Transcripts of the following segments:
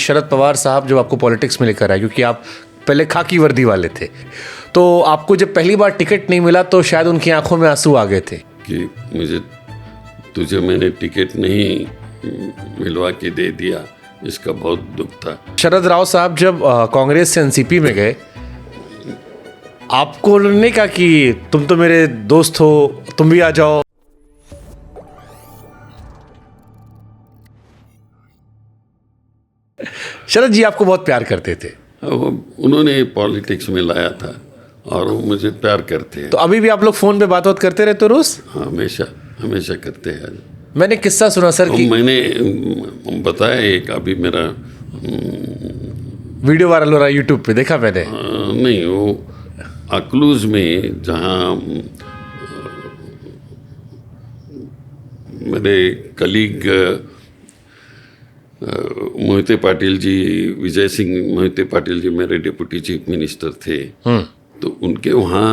शरद पवार साहब जब आपको पॉलिटिक्स में लेकर आए, क्योंकि आप पहले खाकी वर्दी वाले थे, तो आपको जब पहली बार टिकट नहीं मिला तो शायद उनकी आंखों में आंसू आ गए थे कि तुझे मैंने टिकट नहीं मिलवा के दे दिया, इसका बहुत दुख था। शरद राव साहब जब कांग्रेस से एनसीपी में गए, आपको उन्होंने कहा कि तुम तो मेरे दोस्त हो, तुम भी आ जाओ? शरद जी आपको बहुत प्यार करते थे। वो उन्होंने पॉलिटिक्स में लाया था और वो मुझे प्यार करते हैं। तो अभी भी आप लोग फोन पे बात करते रहते हो रोज? हाँ, हमेशा करते हैं। मैंने किस्सा सुना सर कि मैंने बताया एक, अभी मेरा वीडियो वायरल हो रहा है यूट्यूब पे, देखा मैंने। नहीं, वो अक्लूज में जहाँ मेरे कलीग मोहिते पाटिल जी, विजय सिंह मोहिते पाटिल जी मेरे डिप्टी चीफ मिनिस्टर थे, तो उनके वहाँ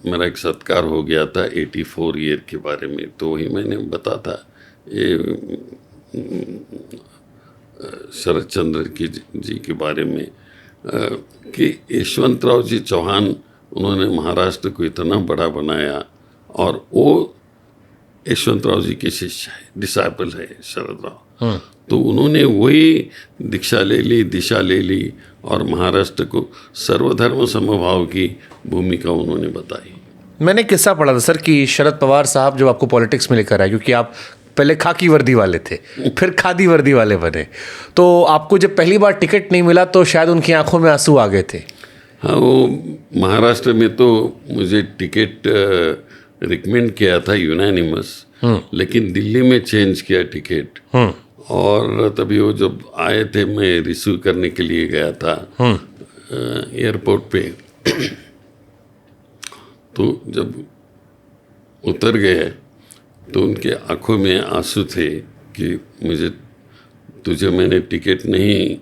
मेरा एक सत्कार हो गया था 84 ईयर के बारे में। तो वही मैंने बता था ये शरद चंद्र जी के बारे में कि यशवंतराव जी चौहान, उन्होंने महाराष्ट्र को इतना बड़ा बनाया और वो यशवंतराव जी के शिष्य है, डिसाइपल है शरद राव। तो उन्होंने वही दिशा ले ली और महाराष्ट्र को सर्वधर्म समभाव की भूमिका उन्होंने बताई। मैंने किस्सा पढ़ा था सर कि शरद पवार साहब जब आपको पॉलिटिक्स में लेकर आए, क्योंकि आप पहले खाकी वर्दी वाले थे, फिर खादी वर्दी वाले बने, तो आपको जब पहली बार टिकट नहीं मिला तो शायद उनकी आंखों में आंसू आ गए थे। हाँ, वो महाराष्ट्र में तो मुझे टिकट रिकमेंड किया था यूनानिमस, लेकिन दिल्ली में चेंज किया टिकट। और तभी वो जब आए थे, मैं रिसीव करने के लिए गया था एयरपोर्ट पे, तो जब उतर गए तो उनके आंखों में आंसू थे कि तुझे मैंने टिकट नहीं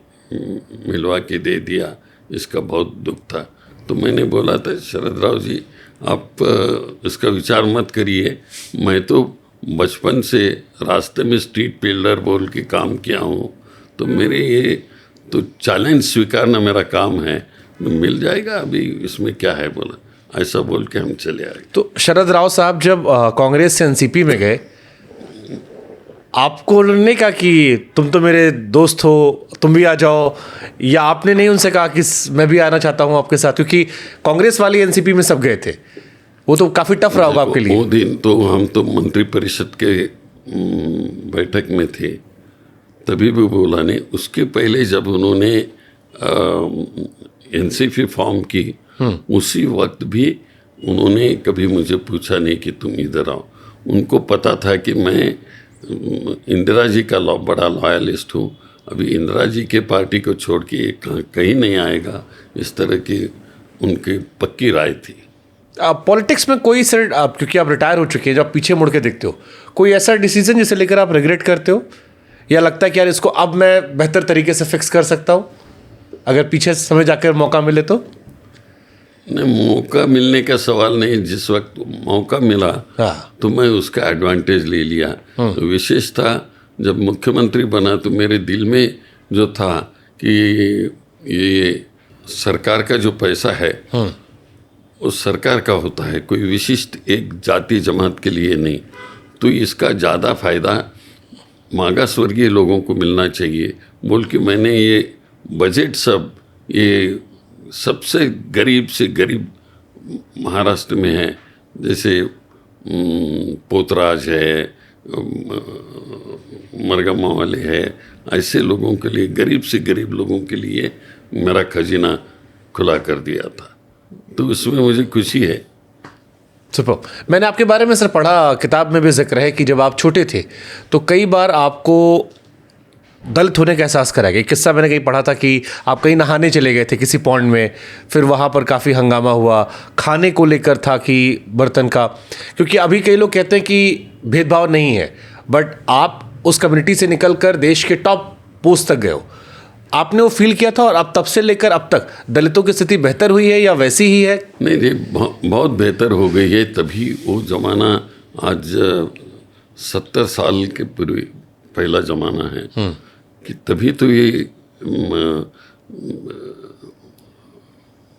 मिलवा के दे दिया, इसका बहुत दुख था। तो मैंने बोला था, शरद राव जी आप इसका विचार मत करिए, मैं तो बचपन से रास्ते में स्ट्रीट बिल्डर बोल के काम किया हूँ, तो मेरे ये तो चैलेंज स्वीकारना मेरा काम है, मिल जाएगा, अभी इसमें क्या है, बोला। ऐसा बोल के हम चले आए। तो शरद राव साहब जब कांग्रेस से एनसीपी में गए, आपको उन्होंने कहा कि तुम तो मेरे दोस्त हो, तुम भी आ जाओ, या आपने नहीं उनसे कहा कि मैं भी आना चाहता हूँ आपके साथ? क्योंकि कांग्रेस वाली एनसीपी में सब गए थे, वो तो काफ़ी टफ रहा होगा आपके लिए। वो दिन तो हम तो मंत्रिपरिषद के बैठक में थे, तभी भी बोला नहीं। उसके पहले जब उन्होंने एनसीपी फॉर्म की, उसी वक्त भी उन्होंने कभी मुझे पूछा नहीं कि तुम इधर आओ। उनको पता था कि मैं इंदिरा जी का बड़ा लॉयलिस्ट हूँ, अभी इंदिरा जी के पार्टी को छोड़ के कहीं नहीं आएगा, इस तरह की उनकी पक्की राय थी। पॉलिटिक्स में कोई सर, क्योंकि आप रिटायर हो चुके हैं, जब आप पीछे मुड़ के देखते हो, कोई ऐसा डिसीजन जिसे लेकर आप रिग्रेट करते हो, या लगता है कि यार इसको अब मैं बेहतर तरीके से फिक्स कर सकता हूँ, अगर पीछे समय जाकर मौका मिले तो? नहीं, मौका मिलने का सवाल नहीं, जिस वक्त मौका मिला तो मैं उसका एडवांटेज ले लिया। तो विशेष था जब मुख्यमंत्री बना, तो मेरे दिल में जो था कि ये सरकार का जो पैसा है वो सरकार का होता है, कोई विशिष्ट एक जाति जमात के लिए नहीं, तो इसका ज़्यादा फायदा मागास वर्गीय लोगों को मिलना चाहिए बोल के मैंने ये बजट सब, ये सबसे गरीब से गरीब महाराष्ट्र में है, जैसे पोतराज है, मरगमा वाले है, ऐसे लोगों के लिए, गरीब से गरीब लोगों के लिए मेरा खजीना खुला कर दिया था, तो उसमें मुझे खुशी है। सुपर। मैंने आपके बारे में सर पढ़ा, किताब में भी जिक्र है कि जब आप छोटे थे तो कई बार आपको दलित होने का एहसास कराया गया। किस्सा मैंने कहीं पढ़ा था कि आप कहीं नहाने चले गए थे किसी पॉन्ड में, फिर वहाँ पर काफ़ी हंगामा हुआ, खाने को लेकर था कि बर्तन का, क्योंकि अभी कई लोग कहते हैं कि भेदभाव नहीं है, बट आप उस कम्युनिटी से निकल कर देश के टॉप पोस्ट तक गए हो, आपने वो फील किया था, और अब तब से लेकर अब तक दलितों की स्थिति बेहतर हुई है या वैसी ही है? नहीं जी, बहुत बेहतर हो गई है। तभी वो ज़माना आज 70 साल के पूर्व पहला ज़माना है कि तभी तो ये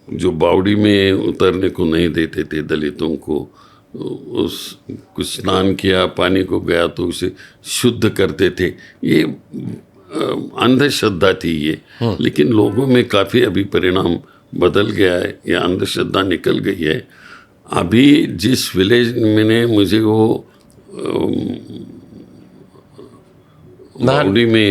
जो बावड़ी में उतरने को नहीं देते थे दलितों को, उस कुछ स्नान किया, पानी को गया तो उसे शुद्ध करते थे। ये अंधश्रद्धा थी ये, लेकिन लोगों में काफ़ी अभी परिणाम बदल गया है, ये अंधश्रद्धा निकल गई है। अभी जिस विलेज में मुझे वो बावड़ी में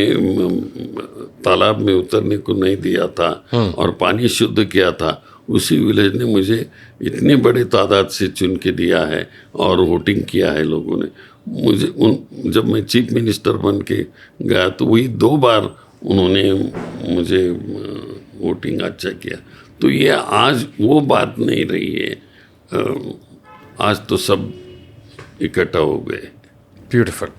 तालाब में उतरने को नहीं दिया था और पानी शुद्ध किया था, उसी विलेज ने मुझे इतने बड़े तादाद से चुन के दिया है और वोटिंग किया है लोगों ने मुझे। जब मैं चीफ मिनिस्टर बन के गया तो वही 2 बार उन्होंने मुझे वोटिंग अच्छा किया। तो ये आज वो बात नहीं रही है, आज तो सब इकट्ठा हो गए। ब्यूटीफुल।